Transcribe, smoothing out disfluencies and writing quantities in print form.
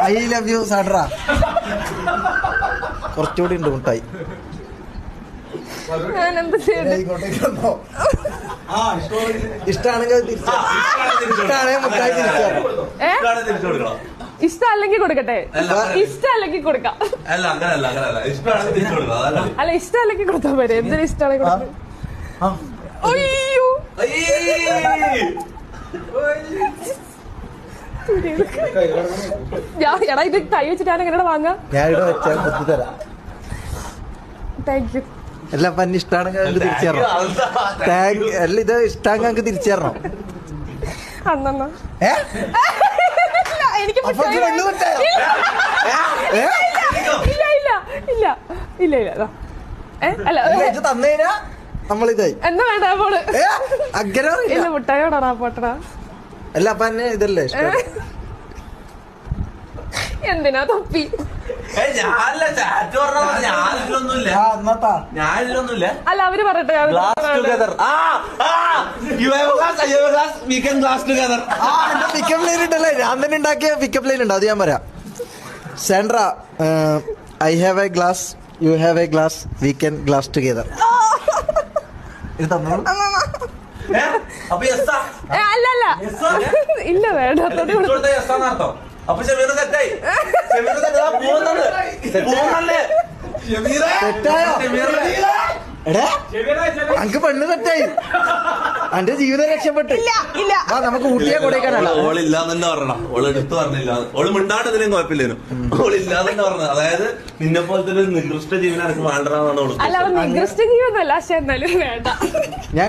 I love you സാഡ്ര. കുറച്ചുകൂടി ഉണ്ട് മുട്ടായി. ഇഷ്ടാണെങ്കിൽ മുട്ടായി തിരിച്ചു. ഇഷ്ടമല്ലെങ്കിൽ കൊടുക്കട്ടെ, ഇഷ്ടമല്ലെങ്കിൽ കൊടുക്കാം. അല്ല ഇഷ്ടമല്ലെങ്കിൽ കൊടുത്താൽ പോരെ. എന്തിനും ഇഷ്ടമാണെങ്കിൽ കൊടുക്കാം. അയ്യോ എടാ ഇത് കൈ വെച്ചിട്ട് ഞാൻ എങ്ങനെ വാങ്ങാം? ഞാൻ ഇവിടെ വെച്ചാൽ കുത്തി തരാം. Thank you. അല്ല പന്നി ഇഷ്ടാണെങ്കിൽ ഞങ്ങൾക്ക് തിരിച്ചു തരണം. അല്ല ഇത് ഇഷ്ടാണെങ്കിൽ ഞങ്ങൾക്ക് തിരിച്ചു തരണം. അന്നെന്നാ എനിക്ക് അല്ല തന്നേനാ നമ്മളിതായി എന്നാ വേണ്ട പോള് അഗ്രഹം ഇല്ല മുട്ടായോടാ പോട്ടടാ. അല്ല അപ്പൊ എന്നെ ഇതല്ലേ എന്തിനാ തൊപ്പി? അല്ല അവര് പറയട്ടെ. പിക്കപ്പ് ലൈൻ ഉണ്ടല്ലേ, ഞാൻ തന്നെ ഉണ്ടാക്കിയ പിക്കപ്പ് ലൈൻ ഉണ്ട്. അത് ഞാൻ പറയാം. Sandra, I have A glass, you have A glass, we can glass together. ഇത് തന്നോളൂ. അല്ലല്ല ഇല്ല വേണ്ട. അപ്പൊ ഷമീർ തെറ്റായി. അനക്ക് പെണ്ണ് തെറ്റായി. അന്റെ ജീവിതം രക്ഷപ്പെട്ടു. നമുക്ക് ഊട്ടിയെ കൊടുക്കാനല്ല. ഓളില്ലാന്ന് തന്നെ പറഞ്ഞ. ഓള് എടുത്ത് പറഞ്ഞില്ല. ഓള് മിണ്ടാണ്ടതിനും കുഴപ്പമില്ലേനു. ഓളില്ലാന്ന് തന്നെ പറഞ്ഞത്. അതായത് നിന്നെ പോലത്തെ ഒരു നികൃഷ്ട ജീവനെ എനിക്ക് വേണ്ടതാണ്. അല്ല നികൃഷ്ട ജീവനല്ല, പക്ഷെ എന്നാലും വേണ്ട. ഞാൻ